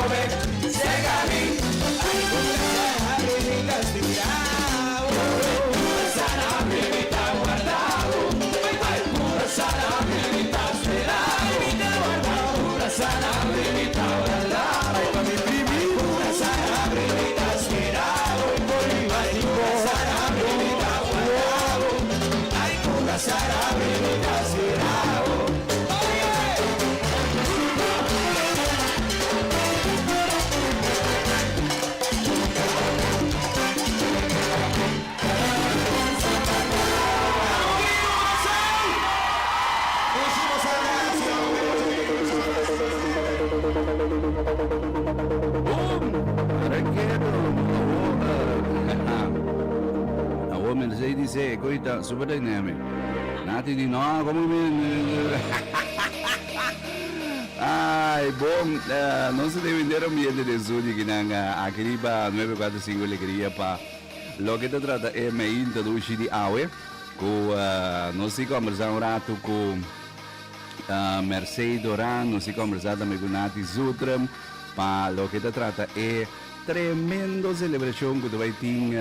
ven, llega a mí. Ay, con esas abrimitas tirado. Esas abrimitas guardado. Ay, esas abrimitas tirado. Esas abrimitas guardado. Ay, pa' mi primi. Esas abrimitas tirado. Ay, esas abrimitas guardado. Ay, con esas abrimitas tirado. Mercedes coita super dynamic. Nati di no, come ai, bom, non si deve vendere un ambiente del sud che nanga a Kiriba 945 Alegria pa lo che ti tratta è me introduci di awe con non si conversa un rato con Mercedes Doran, non si conversa con Nati Zutram pa lo che ti tratta è tremendo celebrazione che dove ting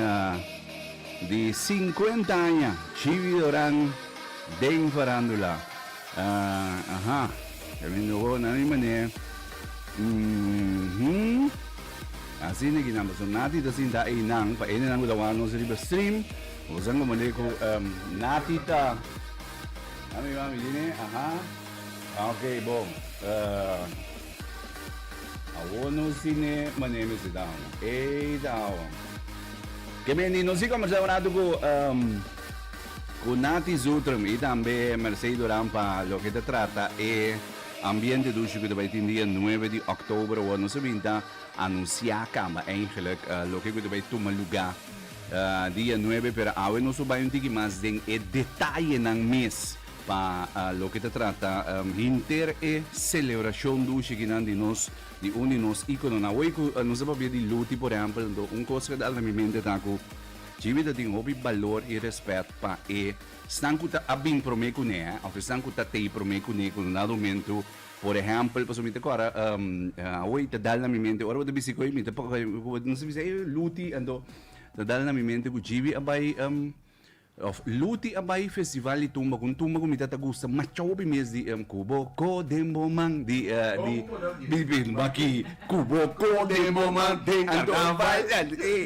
di 50 anni Civi Doran den farándula kami ko na naman así na ginambason natin tasin da inang painin ang gulawano sa live stream usang kumali ko natita mami dine okay bom awono sine maneme si daw daw kami non si conversava con Nati Zutram e anche Mercedes Rampa lo che tratta è ambiente dus que vai ter dia 9 de outubro o não se vinta anunciar cama eigenlijk lo que vai tomar lugar dia 9 para awe não subai um tiki mas den é detalhe nang mês para lo que trata inter e celebração dus que nan de nós de uni nos icono na wei não se pode de luti por exemplo um coisa que dá na minha mente tá com Civita tem hobby valor e respeito para e stankuta abin prome com né ou stankuta tei prome com né com nada momento por exemplo para somite agora oi te dá na minha mente ora o de bicicleta me te não se diz luti ando te dá na minha mente com civi abai of luti abai festival di tumba com mi tata gusta machobi mes di kubo ko dembo mang di bilbil maki kubo ko dembo mang ando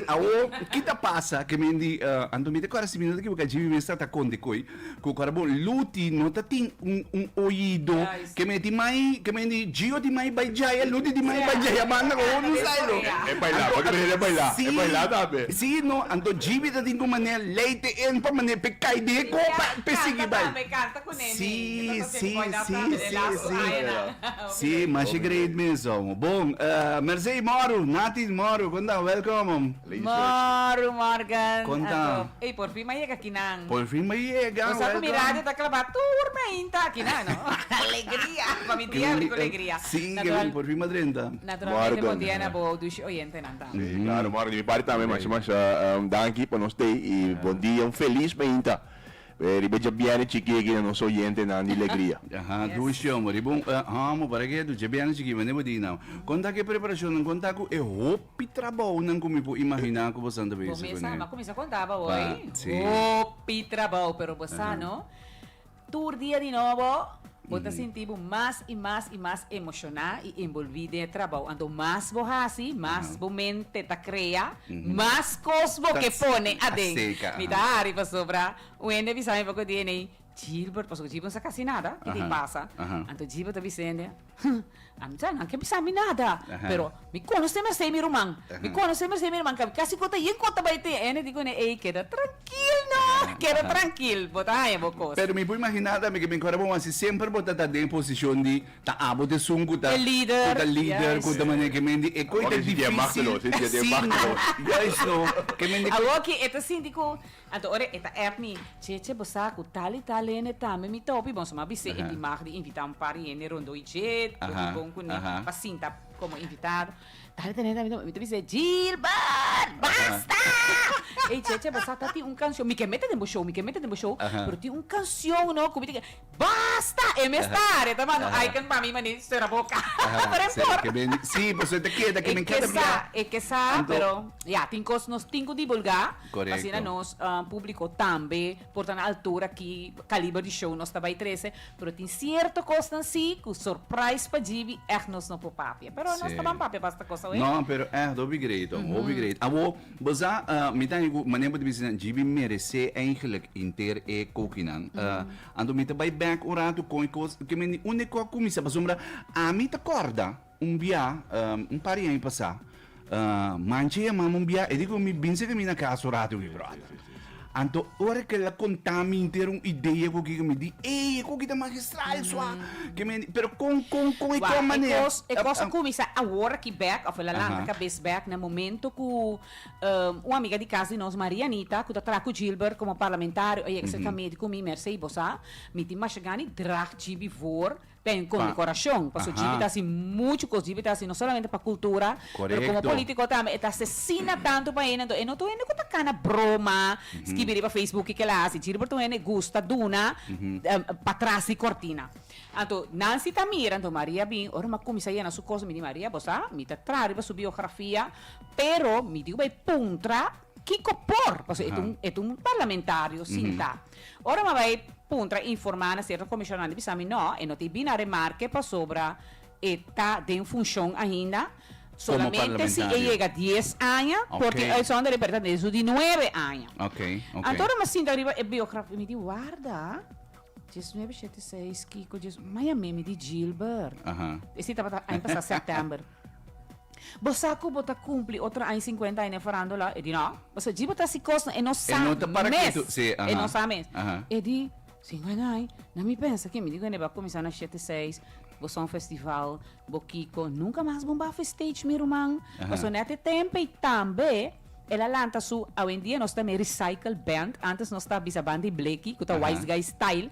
awo kita pasa que mendi ando mi te agora se minuto que o civi me está conde coi com carbo luti no tating un oído que me di mai que mendi gio di mai bai jaya luti di mai bai jaya manda ko non sai lo e baila porque me baila e baila tabe sì no ando civi da tingo manel leite en pa ne pecai de copa pesigi bai. Me canta con ele. Sì, mas é great mesmo. Bom, Mercedes Moro, Nati Moro, conta, welcome. Moro, Morgan. Conta. Ei, por fin chega aqui não. Por fin chega. Usa com mirada da clavar turma ainda aqui não. Alegria, para me dia com alegria. Sim, que por fin madrenda. Naturalmente bom dia na boa dos oyentes nanta. Claro, Morgan, mi parte também, mas danke para nós ter e bom dia, feliz bem. Ribeja bene chiki che non so niente na di alegria. Due siamo, ribon, mo para che tu bene chiki ma devo dire. Conta che preparazione, conta che hoppi trabalho, non come può immaginare come santa bene. Ma come si contava voi? Sì. Hoppi trabalho, pero bossano. Tour dia di nuovo. Você sentiu mais e mais emocionado e envolvido em trabalho. Então, mais você mais mente tá cria, mais coisa que põe a dentro. Me dá arriba sobra. O ende vi sabe pouco de nem Gilbert, porque Gilbert não sabe nada. Que te passa? Então, Gilbert tá dizendo, Amjan, não quer saber nada. Pero, me conhece mais sem meu irmão. Me conhece mais sem meu irmão. Kasi conta e conta vai ter. Ende digo ne, ei, queda tranquilo, queda tranquilo. Bota aí, bocos. Pero me puedo imaginar também que me encara bom assim sempre botar tá em posição de tá abo de sungo tá. Líder. Tá líder, com a maneira que mendi é coisa difícil. Yes, no. Que mendi. Agora que eta sindico, agora eta app me, cheche bosaco tali ne tame mi topi bom sama bise e mag di invitar um pari ne rondo i jet, bom com ne pacinta como invitado. Tali ne mi bise Gilbert, basta. E cheche bosaco tati un canción, mi que mete de show, me que mete no show, Ajá. pero tem canção, no, como que basta, me estar, então mano, Ajá. aí can para mim mani será boca. Ajá, Pero sí, importa. que ben- sí, pues te queda, que me encanta. É que sa, Ando- pero yeah, nos tinko divulgar, Correcto. assim nós público também, portanto a altura que calibre de show nós está vai 13, pero tem certo coisa assim, que o surprise para Gibi é nós não por papia, pero nós Sim. tá bom papia basta coisa, ué. No, pero dobi great, dobi great. Abo, baza, mita yung manembo di bisin, GB merece eigenlijk inter e kokinan. Ando mita by back orato com ikos, que me único a kumisa, basumra, a mita corda, bia, pari aí passar. Manche a mamum bia, e digo mi binse que mina caso orato que brother. Anto, ora que la contami ter ideia com que me di, ei, com que tá magistral sua, que me, pero com igual maneira. É coisa começa agora que back, ou ela Aham. landa cabeça back, no momento que uma amiga de casa de nós, Maria Anita, que está com Gilbert como parlamentário, e que também de comigo, Mercedes Bossa, me tem mais chegando e drag Gibi vor, bem com decoração, porque o Gibi está assim muito coisa, Gibi está assim não somente para cultura, mas como Correcto. político também, está assassina tanto para ele, e não estou indo com a cana broma, escrever para Facebook que ela hace, Gilbert também gosta duna, para trás de cortina. Então, Nancy tá mirando Maria bem, ora mas como sai na sua coisa, me diz Maria, você, me tá traz para sua biografia, pero me digo vai puntra que copor, porque é um parlamentário, sim tá. Ora mas vai puntra informar a certa comissionária, bisami não, e não tem bem a remarque para sobra, e tá em função ainda. Solamente se parlamentario. chega a 10 anos, Ok. porque eles são de libertad de 19 anos. Ok, ok. Então, mas sim, arriba a biografia, me diz, guarda, 1976, Kiko, Miami, me diz Gilbert. Ajá. Esse estava a passar setembro. Bosaco bota cumpre outra em 50 anos falando lá, e diz, não, você Gilbert está se costa e não sabe não tá para mês, quito, sim, e não sabe mês. Aham. E diz, 50 anos, não me pensa que me diga, vai começar na 76, você um festival, Boquico, nunca mais bombar stage, meu irmão. Você não tem tempo e também, ela lança su, hoje em dia nós temos recycle band, antes nós tava bisa banda de Blakey, que é o Wise Guy Style,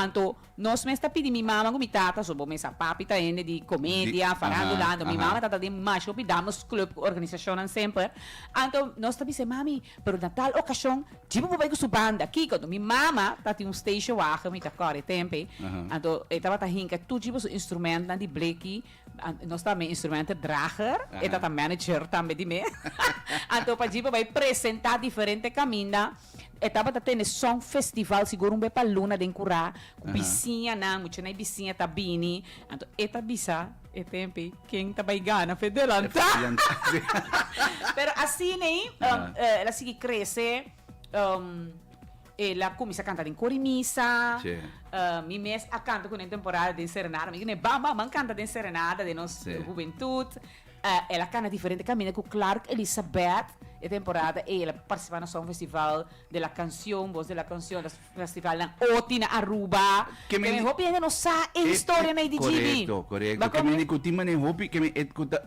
então nós mesmo pedi minha mama com minha tata, so bom essa papi tá indo de comédia, farandulando, minha mama tá de macho, pidamos club, organização sempre, então nós tá bisa mami, pero na tal ocasião, tipo vou com sua banda, aqui quando minha mama tá tem um station wacha, me tá corre tempo, então estava tá hinca tudo tipo instrumento de Blakey, nós também instrumento drager, e tá manager também de me, então para tipo vai apresentar diferentes caminhos. Estava tendo só festival, seguro para Luna de Encurá, com bicinha, não, muito na bicinha tá bini. Então, eta bisa, é tempo, quem tá vai ganhar, fedelanta. Pero assim, né, ela sigue crescer, ela começa a cantar em corimissa, mi mês a canta com a temporada de serenada, me bamba, man canta de serenada de nossa juventude, ela canta diferente caminho com Clark Elizabeth, a temporada e ela participa no Som Festival de la Canción, Voz de la Canción, Festival na Otina Aruba. Que me hopi ainda não sabe a história na IDGB. Correto. Que me discutir mané hopi, que me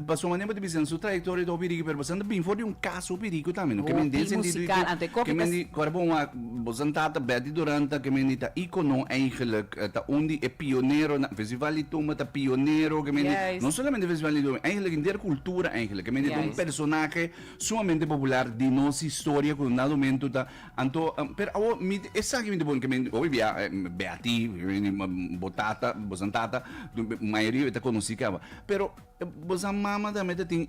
passou mané para dizer sua trajetória do perigo, pero bastante bem foi um caso perigo também, que me dizem musical, ante que me di corbo uma bosantata Betty Duranta que me dita icono eigenlijk ta undi é pioneiro na festival de Tuma, ta pioneiro que me não somente festival de Tuma, eigenlijk in der cultura eigenlijk, que me dita personagem sumamente popular de nossa história com um dado momento tá anto per awo mi exactamente bom que me obvia Beati botata bosantata maioria está conhecida pero bosan mama também tem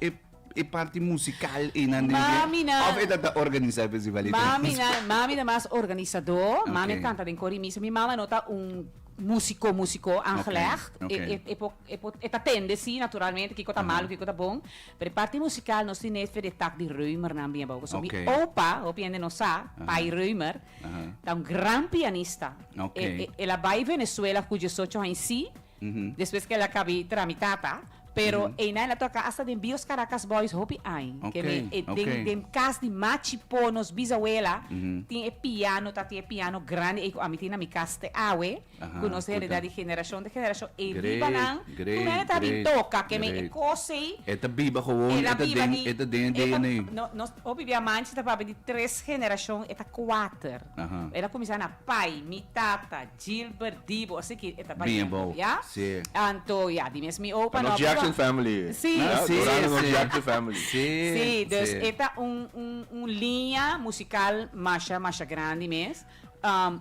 e parte musical e na Mami na of eta organizar festival mami na mas organizador mami canta em corimissa mi mama nota músico aangelegd. Het attende, sim, naturalmente, que tá malo, que tá bom. Mas parte musical, nós temos de tak de Reumer na minha boca. So, mi opa, ainda não sabe, pai Reumer, é grande pianista. Ela vai em Venezuela, cujo 18 anos em si, depois que ela acabou tramitata. Pero ela toca hasta de Bios Caracas Boys hopi ai que me casa de Machipo nos bisabuela tem piano piano grande a mim na mi casa de awe conhece a de geração e viva não tu tá de toca que me cose eta biba gewoon eta den nós hopi via manche tá para de 3 geração eta 4 ela começa na pai mi tata Gilbert Dibo assim que eta para ja anto ja die mes mi opa family. Sí, Jackson family. Sí, dus esta linha musical masha grande mesmo.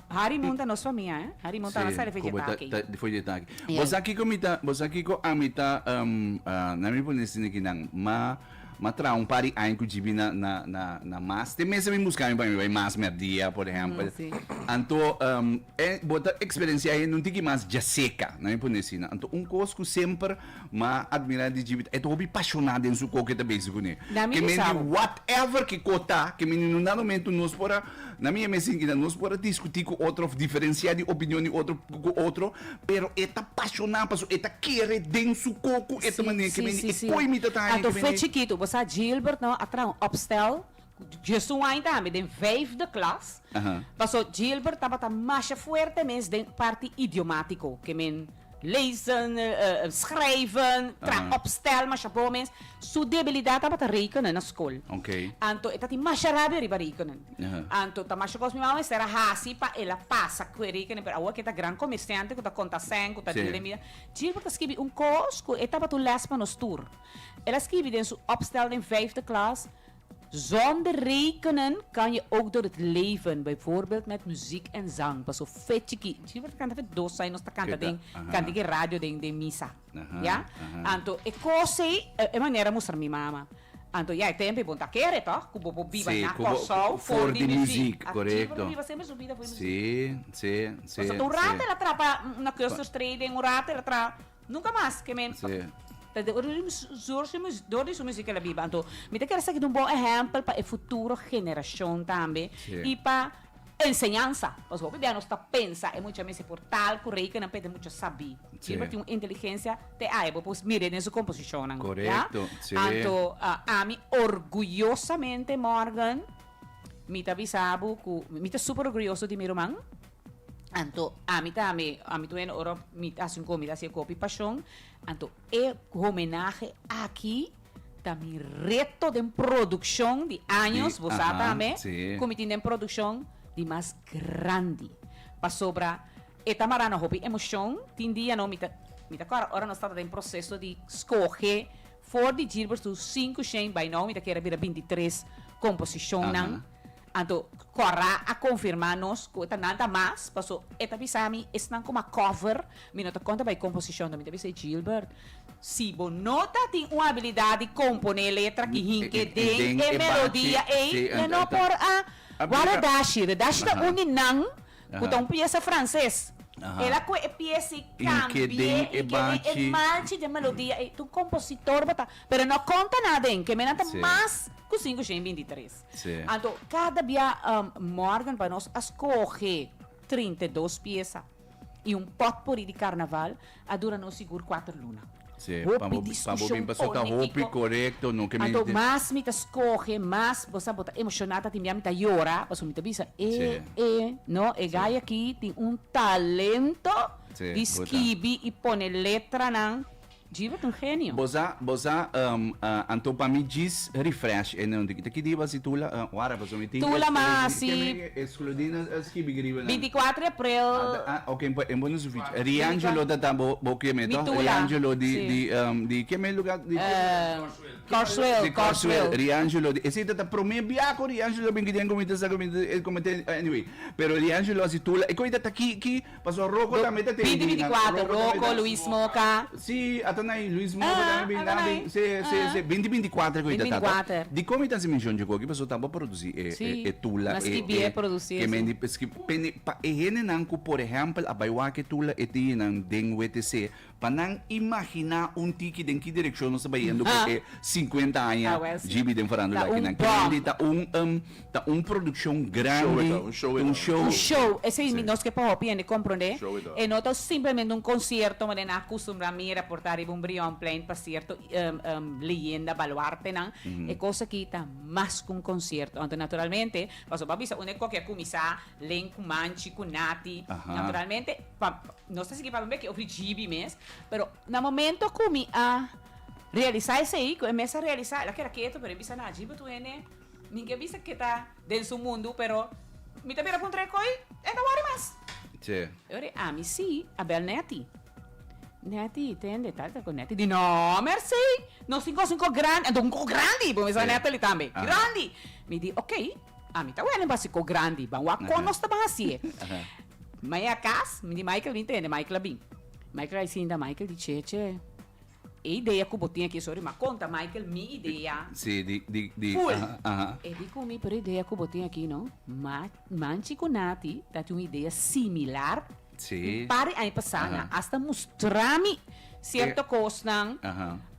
Hari monta nos família, Hari monta na série vegetaki. Foi de ataque. Yeah. Você aqui com a mita, na minha posição aqui não, matra um pari aí que jibi na mas, tem mesmo música aí vai mais merdia, por exemplo. Sim. Então, bota experiência aí não tem mais já seca, na minha posição. Então, coisa sempre ma admirar de jibi, é hobby apaixonado em sua coisa também, se conhece. Que me whatever que cota, que me no dado momento nós pora, na minha mesa que nós pora discutir com outro, diferenciar de opinião de outro com outro, pero é apaixonado, é querer dentro sua coco, é maneira que me é coimita tá. Então, foi chiquito, você Gilbert, não, atrás um opstel, Jesus ainda, me den 5e klas. Passou Gilbert, estava mais forte mesmo de parte idiomático, que men lezen, schrijven, opstel, mas bom mesmo. Sua debilidade estava rekenen na escola. Ok. Anto, eta ti mais rápido riba rekenen. Anto, ta mais coisa minha mãe era hasi pa ela passa com rekenen, pero agora que tá grande comerciante, que tá conta 100, que tá dilemia. Gilbert escreve um cosco, etapa tu lespa nos tour. Ela escreve in zijn opstel in 5e klas. Zonder rekenen kan je ook door het leven, bijvoorbeeld met muziek en zang. Pas zo fetchiki. Gilbert kan even dos zijn, ons canta ding, kan die radio ding de misa. Ja? Anto, e cose, e maniera mostrar mi mama. Anto, ja, tempo bom taquere, toch? Kubo biba na koso, for di music, corretto. Gilbert viva sempre subida foi music. Sì. Un rato ela trapa na cursus trading, un rato ela trapa, nunca mais, que men. Door die música ela biba. Então, me quero ser um bom exemplo para a futura geração também e para enseñanza. Porque o bebê não está pensa é muito mais portal, correto, não pede muito saber. Ele tem uma inteligência de pues mire nessa composição. Correto. Então, a mim orgulhosamente Morgan, me tá bisabo, me tá super orgulhoso de meu irmão. Anto, a mim tu en oro, mi hace comida, hace copi paixão. Anto, é homenagem aqui da mi reto de produção de anos, você também, como tem de produção de mais grande. Para sobra, e tamarana hopi emoção, tem dia não, agora nós estamos em processo de escolher for de Gilbert do 5 100 by now, que era 23 composição, Anto, corra a confirmar-nos que está nada mais, passou, eta bisami, estão como a cover, me nota conta by composição, também deve ser Gilbert. Se você nota tem uma habilidade de compor letra que rinque tem e melodia, e não por a guardashi, dashi da uninang, que tá peça francês. Ela com a peça cambia e que marcha de melodia, e tu compositor bota, pero não conta nada, que me nota mais 523. Então, cada dia Morgan para nós escolher 32 peças e potpourri de carnaval, a dura não seguro 4 lunas. Para soltar roupa correto, não que me então, mais me escolhe, mais você bota emocionada, tem me llora, você me bisa, não, e gai aqui tem talento de escrever e pôr letra não. Gilbert um gênio. Boza, então para mim diz refresh, e não que diba se tula, ora para me tula mas se excludina escrever 24 de abril. Ok, em bom suficiente. Riangelo da tambo, que me to, Riangelo de que me lugar de Corswell. Riangelo, esse tá pro me biaco Riangelo bem que tem comité anyway. Pero Riangelo se tula, e coisa tá aqui, passou Rocco também tá 24, Rocco, Luis Moca. Sim, Tanay, Luis Moura, 2024 ko ita tata. Di ko mitan si mention jo ko, paso tabo produzir tula mas que bie produzir. Que mendi pa nang ko por exemplo, abaywa ke tula eti nang deng WTC, panang imagina un tiki den que direção nós bayendo porque 50 anos GB den farando lá que nang tá produção grande, um show. Esse é nós que para piene compreender. E não tá simplesmente concerto, mas na costumra me reportar um Brion Plain para certo leyenda baluarte nang e cosa que está mais com concerto. Então naturalmente, paso babisa único que comisa len com manchi com nati. Naturalmente, não sei se para ver que o GB mes, pero na momento comi a realizar isso aí, começa a realizar, ela quer quieto, pero bisa na GB tu ene, ninguém bisa que tá dentro do mundo, pero me também apontrei coi, é da hora mais. Sim. Eu me sim, a bel neti. Neti, tende, tal con Neti. Di no, merci. No 5 grande, un grandi, come sa Natalie também. Grandi. Mi di, ok, A mim tá bueno básico grande, vamos a conosco tá assim. Mas a casa, me Michael entende, Michael bem. Michael aí sim da Michael de cheche. A ideia que eu botei aqui sobre uma conta, Michael, minha ideia. Sim, Full. E di comigo, pero a ideia que eu botei aqui, não? Manchi com Nati, tá uma ideia similar. Sim. Pare aí passar, hasta mostrar-me certa coisa, não?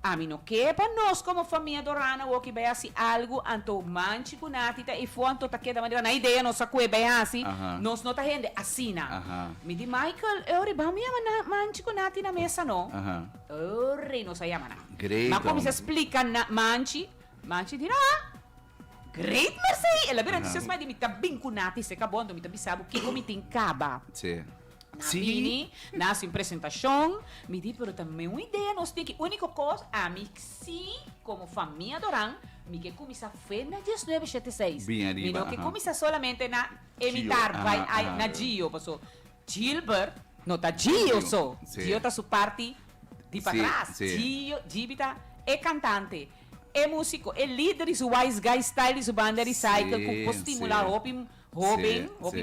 A mim não quer para nós como família dorana o que vai assim algo anto manchi com Nati e foi anto tá queda maneira na ideia nossa que vai assim nós não tá rende assim na me di Michael eu riba minha manchi com Nati na mesa não ore não saia mana Great. mas como se explica na manchi dirá great merci ela vira disse mas de me tá bem com Nati se acabou me tá bisabo que como tem caba Sim. Sim. Nasce em apresentação, me diz, pero também uma ideia, nós temos que, única coisa, a mim sim, como família Doran, me que começa a fazer na 1976. Bem arriba. Me não que começa solamente na imitar, vai na Gio, passou. Gilbert, não tá Gio só. Gio tá sua parte de para trás. Gio, Gibita é cantante, é músico, é líder de sua Wise Guy Style, de sua banda Recycle, que pode estimular Robin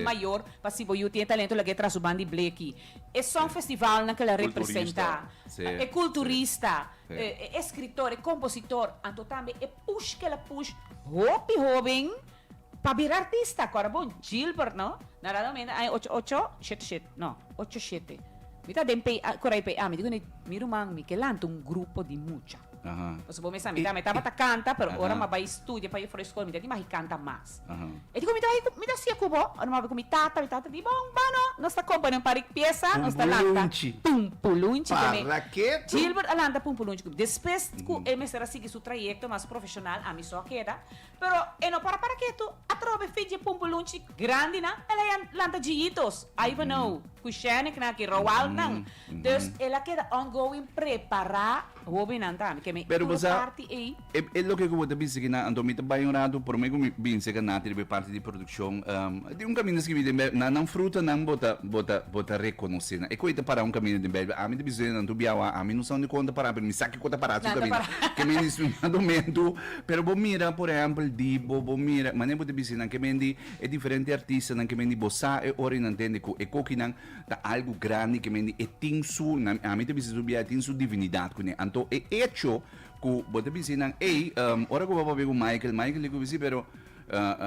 maior, para se você tem talento, lá que traz o banda Blake. É só um festival na que ela representa. É culturista, é escritor, é compositor. Então também é push que ela push. Robin, para virar artista. Agora, bom, Gilbert, não? Normalmente, 8-7, não, 8-7. Mita dempe, korai pe, me digo, miro mang, mi que lanto un grupo di mucha. Pues vos me sabes, me estaba canta, pero ahora me vai estudia para ir para a escola, me digo, mas canta mais. E digo, me dá assim, cubo, ahora me vai com mi tata, di bom, bano, nós está comprando para pieza, nós está lanta. Pumpulunchi. Para quê? Gilbert alanda pumpulunchi. Depois, ele me será seguir seu trajeto mais profissional, a mim só queda, pero não para que tu atrobe filho pumpulunchi grande, na, ela é lanta giitos, I don't know, kushene na que rawal nang. Dus ela queda ongoing preparar o binanta, que me pero basta é lo que eu vou te dizer que na andomita baionado por mim como bem se que na de parte de produção de um caminho que me na fruta não bota reconhecer e coisa para um caminho de bem a mim de dizer não biawa a mim não são de conta para me saque conta para o caminho que me diz um momento pero bom mira por exemplo de bom mira mas nem vou te dizer que me é diferente artista não que me bossa e ora não entende que é coque não tá algo grande que me é tem su a mim te dizer subia tem su divinidade com então é hecho que bote bisinan ora ko baba bego Michael ligo bisi pero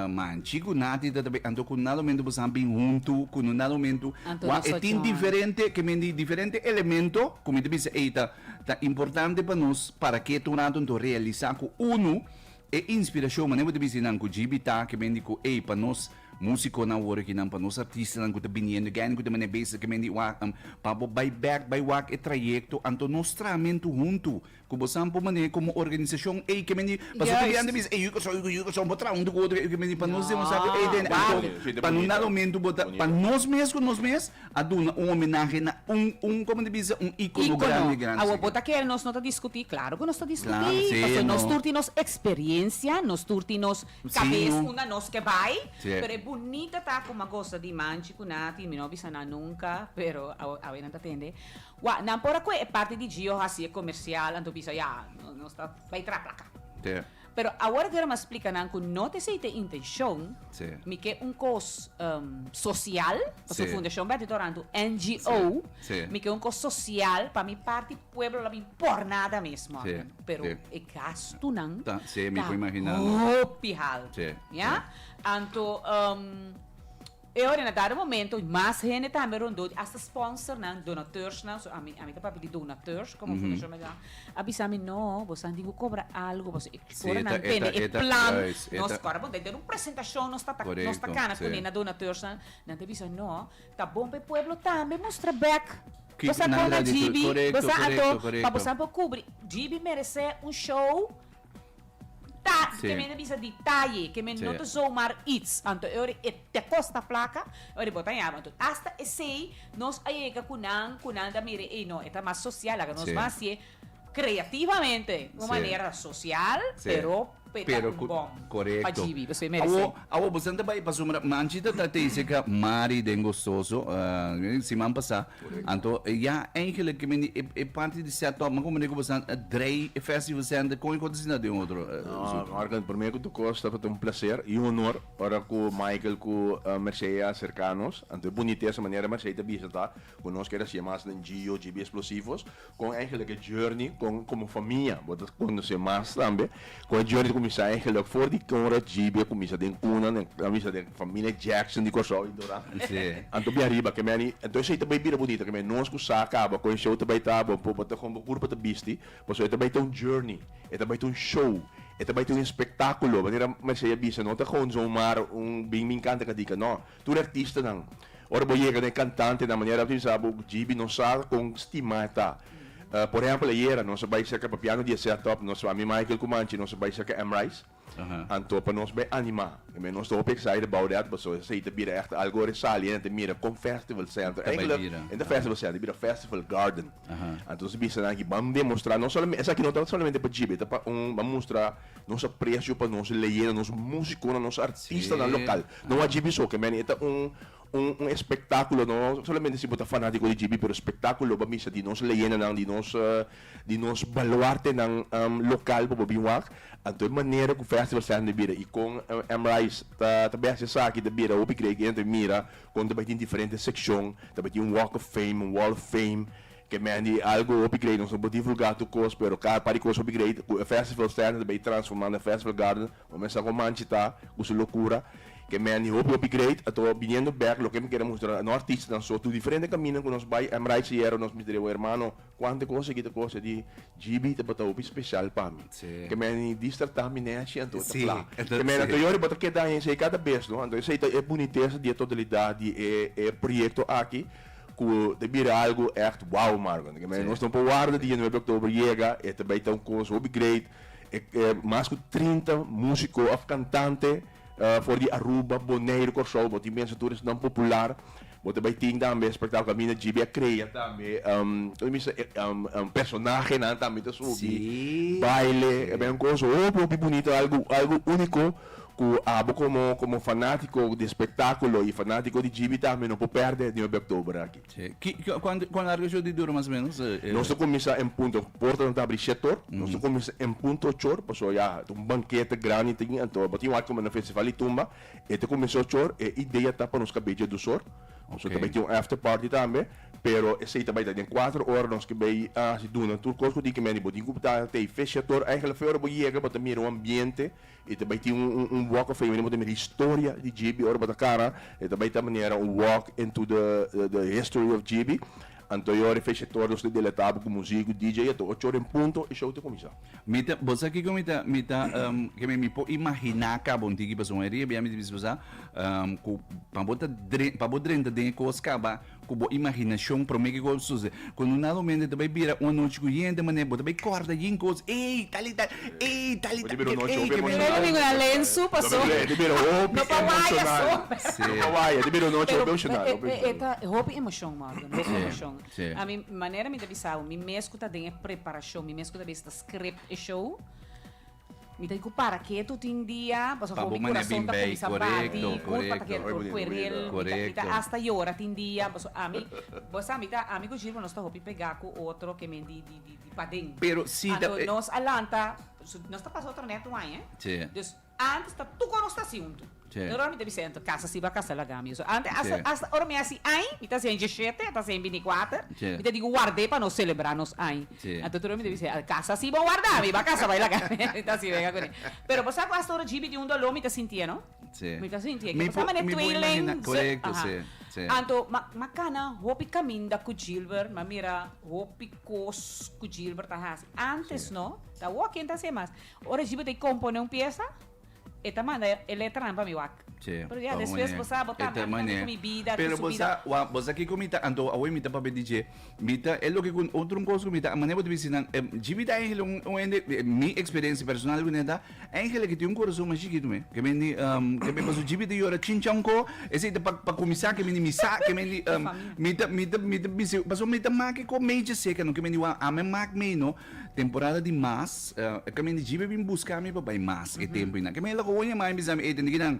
man chico nati também ando com nada momento bosan bem junto com nada momento é tem diferente que me diferente elemento como te bisi tá importante para nós para que tu nado realizar com uno é inspiração mas nem bote bisinan com gibita que me digo para nós músico na hora que não para nós artistas não que vindo ganho que também base que me digo para by back by walk é trajeto anto nós tramento junto como sampo mané como organização que me digo para so que bis eu sou botar um do outro que me digo para nós temos sabe para não dar momento botar para nós mesmos a dar uma homenagem na como diz ícone grande a botar que nós não tá discutir claro que nós tá discutir porque nós turtinos experiência nós turtinos cabeça uma nós que vai pero bonita tá com uma coisa de manchi com nati me não bisa na nunca pero a ver não tá entende não por aqui é parte de Gio assim é comercial então bisa já não está vai tra placa pero agora que eu me explica não que não te sei ter intenção me que coisa social para a fundação vai tornando NGO me que coisa social para mi parte pueblo la por nada mesmo pero é gasto não sim me puedo imaginar pihal já então eu na dado momento mais gente também rondou hasta sponsor não donateurs não a mim tá para pedir donateurs como fundação me dá avisar-me não você não cobra algo você fora não tem é plano nós agora vamos ter uma apresentação nós tá cana com na donateurs não te avisa não tá bom para o pueblo também mostra back você pode Gibi você para você cobrir Gibi merece show que me avisa detalhe, que me não te zoomar iets. Então, eu te costa placa, eu botar em água. Hasta esse, nós aí que kunang da mire, não, é mais social, que nós mais criativamente, de uma maneira social, pero Pero bom. correcto. Pa GB, você merece. Awo bastante ba ipasumra manchita tatise ka mari den gostoso si man pasa. Anto ja eigenlijk que men e parte de setup man como nego bastante drei festival sende com enquanto se de outro. Marco, por mim que tu gosta, foi um prazer e um honor para com Michael, com Mercedes cercanos. Então, bonita essa maneira, Mercedes visita conosco que era chamadas de Gio, GB Explosivos, com eigenlijk a journey, como família, botas conhecer mais também, com a journey começar eigenlijk voor die kora GB começar de Kunan, começar de família Jackson de Corso e Dora. Sim. Então, bem arriba, que meni, então isso aí também vira bonita, que meni nós com saca, aba com show também tá, bom, bota com curva de bisti, pois aí também tem um journey, é também tem um show. É também tem um espetáculo, wanneer Mercedes bisa, não tá gewoon zomaar bing canta que dica, não, tu é artista não. Ora boiega de cantante da maneira que sabe o GB não sabe com estima tá. Por exemplo, aí nós vai ser que piano de setup, nós a mim Michael Comanche, nós vai ser que M-Rice. Anto para nós bem animar. E nós estou excited about that, but so sei te bira echt algo resaliente mira com festival center. Eigenlijk in de festival center, bira festival garden. Então se bisa aqui vamos demonstrar não somente essa aqui não tá somente para GB, tá para vamos mostrar nosso preço para nós leyenda, nós músicos, nós artistas no local. Não a GB só que man, é um espetáculo, não somente se botar fanático de GB, pero espetáculo para misa de nós leyenda não de nós baluarte ng local para biwak. Então maneira que o festival center bira e com M-Rice tá bem essa aqui da bira, o que entre mira, quando também tem diferentes secções, também tem Walk of Fame, Wall of Fame, que meni algo upgrade, não pode divulgar tu coisa, pero cada para coisa upgrade, o festival center também transformando o festival garden, começa com manchita, com sua loucura. Que meni upgrade, ato viniendo back, lo que me queremos mostrar, no artistas, não só tu diferente caminho que nós vai, M-Rice e nós me direvo, hermano, quanta coisa que coisa de GB te bota up especial para mim. Que meni distartar minete, então tá lá. Que meni ato eu bota que dá em sei cada vez, não? Então isso é boniteza de totalidade é projeto aqui. Que de vira algo echt wow, Marco. Que meni nós estamos para guarda dia 9 de outubro chega, e também tem um curso upgrade, mais de 30 músicos of cantante. Voor die Aruba, Bonaire, Corso, wat die mensen toeristen dan populair. Wat erbij ting também, espetáculo, a minha GB cria também, personagem não também, tá subi, baile, é bem uma coisa, muito bonito, algo único. Como fanático de espetáculo e fanático de GB também não pode perder de 9 de outubro aqui. Quando larga o show de duro mais ou menos? Nós começamos em ponto, porta não está abrindo, nós começamos em ponto 8, passou já um banquete grande, então bateu como na festival e tumba, e começou a chorar, e a ideia está para nos cabelos do sor. So também tem um after party também, pero esse também tem 4 horas nós que vai se doen een tour coisa que meni bodinho tá tem fechador eigenlijk fora bo chega para também o ambiente e também tem walk of fame, também história de GB ora para cara e também tem maneira walk into the history of GB. Anteriore fechador dos deletado com músico DJ ato 8 horas em ponto e show te começa. Mita, você aqui como que me pode imaginar que a bom tigi para sonhar bem me diz você com para botar dentro de coisa acaba com boa imaginação para mim que gosto quando nada mente também vira uma noite com gente mané bota bem corda em coisa ei tal na lenço passou não pawaia libero noite emocional eta roupa emoção mano roupa emoção a minha maneira me devisar me mesco tá dentro preparação me mesco tá besta script e show mi dai para que tu tindia paso con mi corazón ta con sabati culpa ta que correl hasta llora tindia paso a mí vos a mí amigo Gilberto nós tá hopi pegar com outro que me di padem pero si nós alanta nós tá passando outro neto aí dus antes tá tu conosco tá junto agora me deve ser casa se vai casa lá gami antes hasta ora me assim ai me tá sem 17 tá sem 24 me te digo guardei para nós celebrar nós ai então tu me deve ser casa se vou guardar me vai casa vai lá gami tá assim venga com pero você sabe hasta ora GB de um dolor me tá sentia não me tá sentia que você mané twilling correto sim anto macana hopi caminda com Gilbert mas mira hopi cos com Gilbert tá antes não tá walking tá sem mais ora GB te compõe uma peça eta manda ele trampa mi wak. Pero ya después você botar mi vida, pero você aqui comita ando a mita para DJ, mita é lo que com outro coisa comita, a maneira de visitar, GB da mi experiência personal com ela, é que tem coração mais chiquito me, que me passo GB de hora chinchanco, esse para começar que me misa, que me mita passou mita maque com meio seca, não que me a me mac me no, temporada de mas, kami ni Jibe bin buscar mi pa bay mas e tempo ina. Kami lako niya mai bisam e din ginang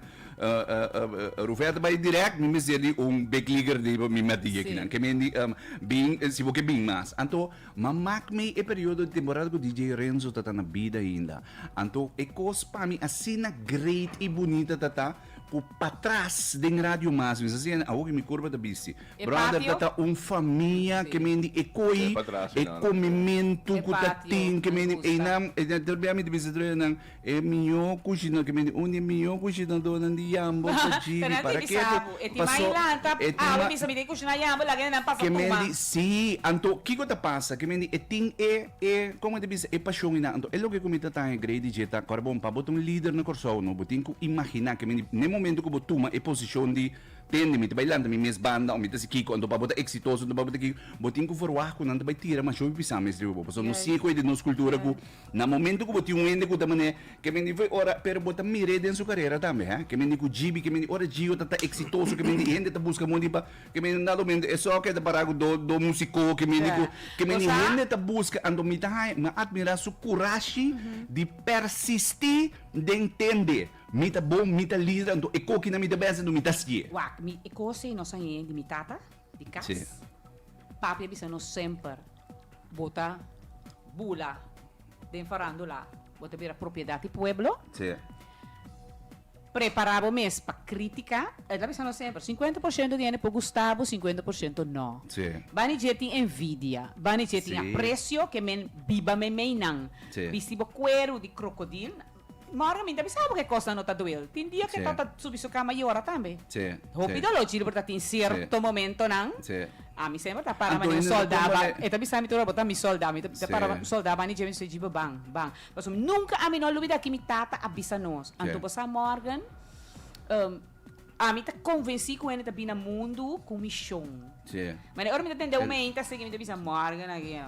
Rufeta bay direct mi miseri backligger di mi matiye kinang. Kami ni bing si boke bing mas. Anto mamak may e periodo de temporada ko DJ Renzo tata na bida ainda. Anto e cos pa mi asina great e bonita tata po patras ding radio mas assim a que me curva da bici brother tata família que me e coi e comimento que tatin que me e nam e derbe ami de bisidre nang e mio cozinha que me mio cozinha do nandi yambo sa jibi para que passou ah bisa mi de cozinha yambo lagi na passa que me si anto kiko ta passa que me e ting como de bisa e paixão ina anto é lo que comita tá em grade jeta carbon pa botar líder na corso no botin ko imaginar que me momento que botuma e posição de tende mi bailando mi mes banda o mi ta si Kiko ando pa bota exitoso ando pa bota Kiko botin ko forward ko nanda bay tira mas show pisam mes dribo so no si ko de nos cultura ko na momento ko boti ende ko tamane que me foi ora pero bota mire den sua carreira também ha que me ko GB que me ora Gio tá exitoso que me ende ta busca mundo pa que me nado me é só que da parago do músico que me ende ta busca ando mi ta ma admirar su coragem de persistir de entender mita bom, mita lisa, então é coque na mita besa, no mita ski. Wak, mi ekose no sa de mi tata, de cas. Sim. Papi bisa no sempre bota bula den farandola, bota vira propriedade pueblo. Sim. Preparava mes para crítica, ela bisa no sempre 50% viene por Gustavo, 50% no. Sim. Bani jeti envidia, bani jeti aprecio que men biba me meinang. Sim. Vestibo cuero de crocodilo. Mora minta bisa porque costa nota doel. Tin dia que tata subir sua cama e ora também. Sim. Hopi da logi por em certo momento não. Sim. A mi sempre tá para mani soldava. E tá bisa mi tora botar mi soldava, mi tá para soldava ni jemi se jiba bang bang. Mas nunca a mi não lubida que mi tata avisa nós. Anto passa Morgan a mi tá convenci com ele tá bina mundo com missão. Sim. Mas ora mi tá entendeu me tá seguindo mi tá bisa Morgan aqui.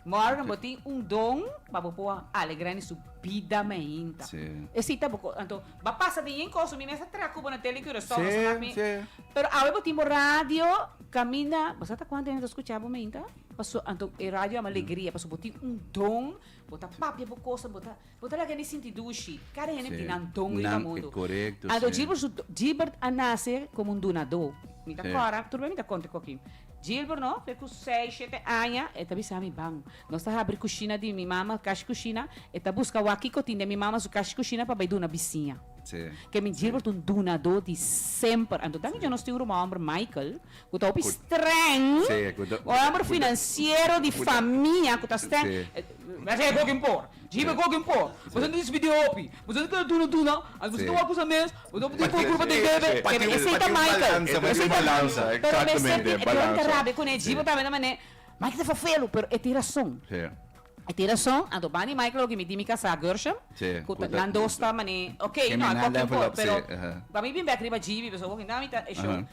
Morgan botin dom para pôr alegrar em sua vida meinta. Sim. Esse tá bom, então, vai passar de encosto, me mesa traco na tele que eu estou Sim, sim. Pero a botin rádio, camina, você tá quanto ainda escuchava meinta? Passou, então, a rádio é uma alegria, passou botin dom, botar papo por coisa, botar lá que ele sente duche. Cara, ele tem dom no mundo. Correto. Então, Gilbert a nascer como donador. Me dá cara, tudo bem, me dá conta com aqui. Gilbert, não? Foi com 6, 7 anos, e tá bisami bang. Nós tá abrindo cozinha de minha mama, caixa cozinha, e tá buscando aqui cotinha de minha mama, su caixa cozinha para beijar na vizinha. Sim. Que me Gilbert donador de sempre. Então, também já nós temos um homem, Michael, que tá estranho, um homem financeiro de família, que tá estranho. Mas é o que importa. Gilbert, o que importa? Você não disse vídeo opi, você não quer duna, você não vai para os amigos, você não pode pôr culpa de bebê, que aceita Michael. Balança, exatamente, balança. Sabe, com o Gilbert também, mas Michael tá feio, pero é tiração. Sim. E tiração, ando bani Michael que me dimi casa Gershom, que landosta mane, ok, não, qualquer coisa, pero para mim bem bem riba Gibi, pessoal, que não me tá, é show.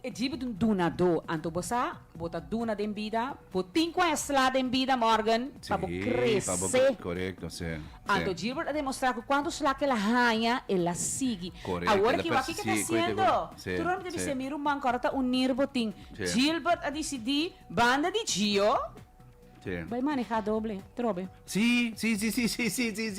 E Gibi um donador, anto bosa, bota duna de vida, botin com a slada em vida Morgan, para crescer. Correto, sim. Anto Gilbert a demonstrar que quando slá que ela ranha, ela sigue. Agora que o que está fazendo? Tu não deve ser miro man, agora tá unir botin. Gilbert a decidir banda de Gio. Vai manejar doble, trobe. Sim.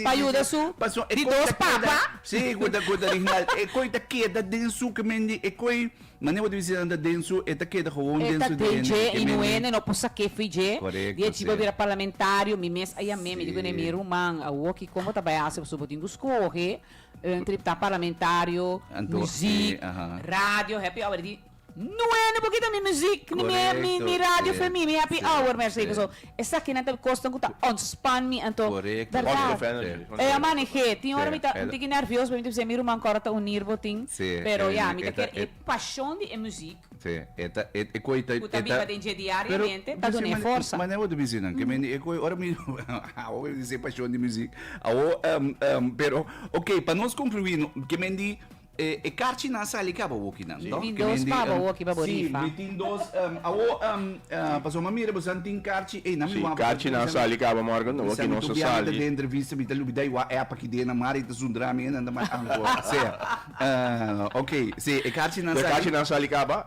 Para ajudar su. De dois papas. Sim, cuida original. É coisa que da denso que me é coi, mas não vou dizer anda denso, é da que da gewoon denso de. DJ e não não possa que fije. Correto. Dia tipo vira parlamentário, me mes aí a meme, digo nem miro man, a o que como tá vai a se botin escorre, entre tá parlamentário, música, rádio, happy hour de não é porque também música, mi rádio foi mi happy hour, mas sei pessoal. Essa aqui não tem custo que tá on span me então. Verdade. É a maneje, tinha hora me tá um pouquinho nervioso, porque você mira uma agora tá unir botin. Pero já, me tá quer é paixão de música. Sim, é coisa. Puta viva de diariamente, tá dando força. Mas não vou dizer não, que me é coisa, ora me, vou dizer paixão de música. Pero, ok, para nós concluir, que me di e carci na sali ka ba woki nan do dos pa ba woki ba borifa sì metin dos passo mamire bo santin carci e na mi wa carci na sali ka ba Morgan woki no so sali de entrevista mi talu bidai wa é pa ki de na mari ta sundra mi na ma ok sì e carci na sali ka ba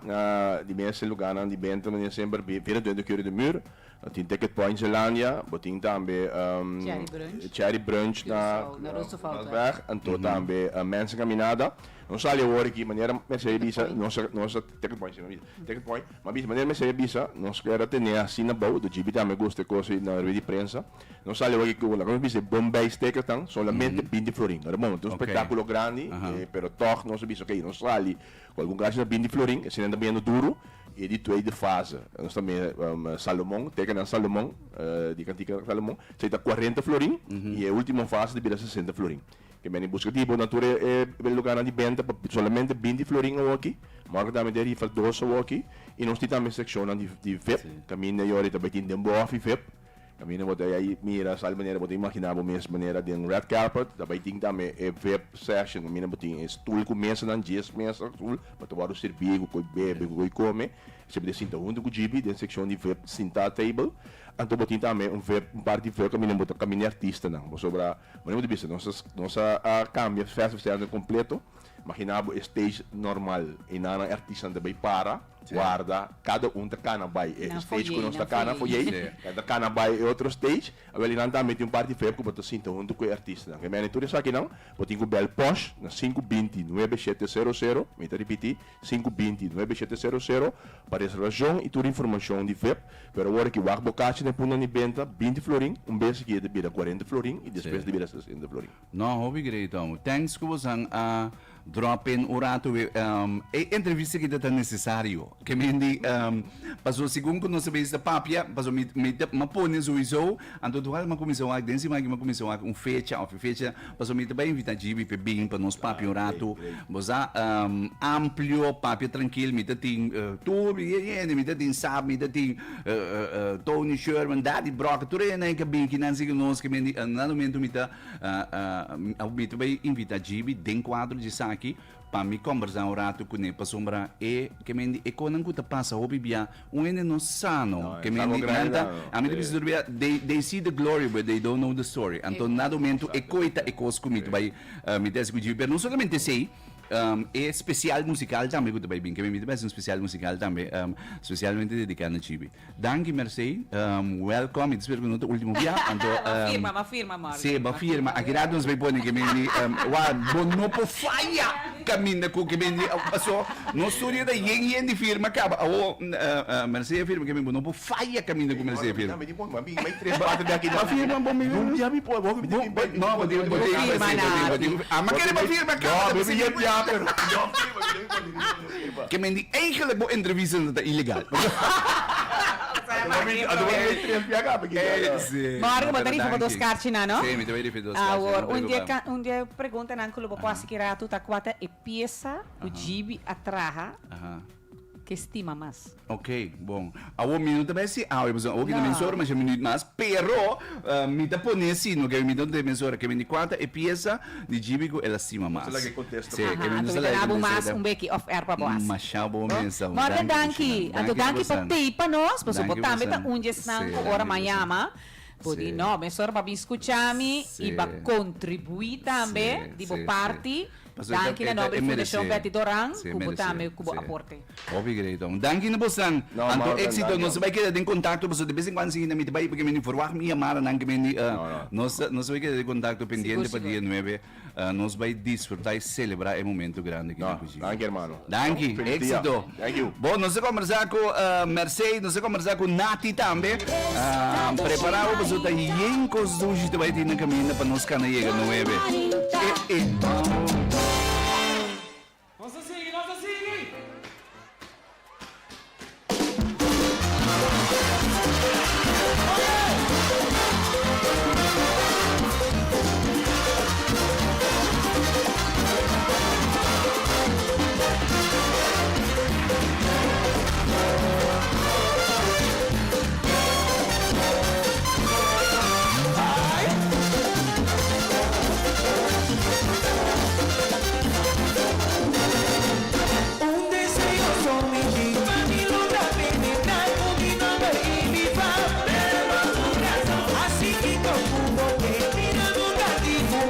di mensen lugar di bento men sempre 24 uur de muur Tem Ticket Point Zelândia, botin também Cherry Brunch na Roosevelt. weg. En toen também Mensen Caminada. Não sale hoor aqui, maneira Mercedes bisa, nossa Ticket Point, mas maneira Mercedes bisa, nós quer ter assim na boa, do GB também gosta coisa na rede de prensa. Não sale hoje que o como bisa Bombay Steak tão, solamente 20 florin. Era bom, um espetáculo grande, pero toch nós bisa que não sale com algum gajo na 20 florin, assim ainda bem duro. E de tweede fase, nós também Salomão, teken na Salomão, de cantiga Salomão, está 40 florin e a última fase de 60 florin. Que bem busca tipo natura é lugar de venda solamente 20 florin aqui, mas também tem rifa 12 aqui e nós temos também secção de VIP, caminho de hora também tem dembo off VIP. Caminho bota aí mira sal maneira bota imaginar a mesma maneira de red carpet, também tem também VIP session, caminho bota stool com mesa na 10 mesa stool, para tomar o serviço, com bebe, com comer. Sempre sinta junto com o GB, tem secção de VIP sinta table. Então botin também um parte de VIP caminho bota caminho artista não, sobra, mas não deve nossa cambia festa completo. Imaginava stage normal e na artista também para guarda cada da cana vai stage com nossa cana foi aí cada cana vai é outro stage a ele não também tem parte de que botou sinto junto com o artista que me tudo isso aqui não botin com bel post na 520-9700 me repetir 520-9700 para reservação e toda informação de VIP pero agora que o bocate na puna de venda 20 florin mês que de bira 40 florin e depois de bira 60 florin não obrigado então thanks que você drop in urato entrevista que é necessário que me indi passou segundo nós sabemos da papia passou me põe so iso então tu uma comissão aqui dentro uma comissão aqui fecha passou me também invitar GB para bem para nós papia urato boza amplo papia tranquilo me tem tudo e me tem sabe me tem Tony Sherman Daddy Brock tudo é nem que bem que não sei nós que me indi no momento me também invitar GB dentro quadro de saque para me conversar um rato com ele para sombra e que me diz quando que passa o bibia ene no sano que me diz a mim they see the glory but they don't know the story então nada momento coita cos comigo vai me diz que não somente sei é especial musical também que também que me diz especial musical também especialmente dedicado a Chibi. Danke merci welcome it's very good último dia ma firma Marco. Sim, ma firma aqui lá nos vai pôr que me não po falha caminha com que me passou no estúdio da yen de firma acaba merci firma que me não po falha caminha com merci firma mas depois mas 3-4 daqui ma firma bom me não já me pôr não mas firma acaba que me diz eigenlijk boa entrevista dat ilegal. Marco, mas daí foi dos cartina, não? Sim, me também foi dos cartina. Um dia pergunta não que o quase que era tu tá quatro e peça o GB atraja. Que estima mais. Ok, bom. A um minuto também se eu vou que também soro, mas um minuto mais, pero me dá poner assim, no que me dá também soro que me conta e peça de Jibico ela estima mais. Só que contexto. Sim, que me dá mais beque off air para vós. Mas chabo mesmo. Mas danke, então danke para ti para nós, para botar também um dia hora amanhã. Pode não, mas só para me escutar e para contribuir também, tipo parte. Danke na nobre Fundação Betty Doran, kubo também kubo aporte. Obrigado. Danke na bosan. Anto éxito, nós vai quedar em contato, porque de vez em quando seguindo me vai porque me informar me amar nangue me nós vai quedar em contato pendiente para dia 9. Nós vai desfrutar e celebrar o momento grande que nós vivemos. Danke, hermano. Danke, éxito. Thank you. Bom, nós vamos conversar com Mercedes, nós vamos conversar com Nati também. Preparado para o taien com os dois que vai ter na caminho para nós canaiega 9. Nossa, sigue! Así que todo mundo que mira nunca dijo,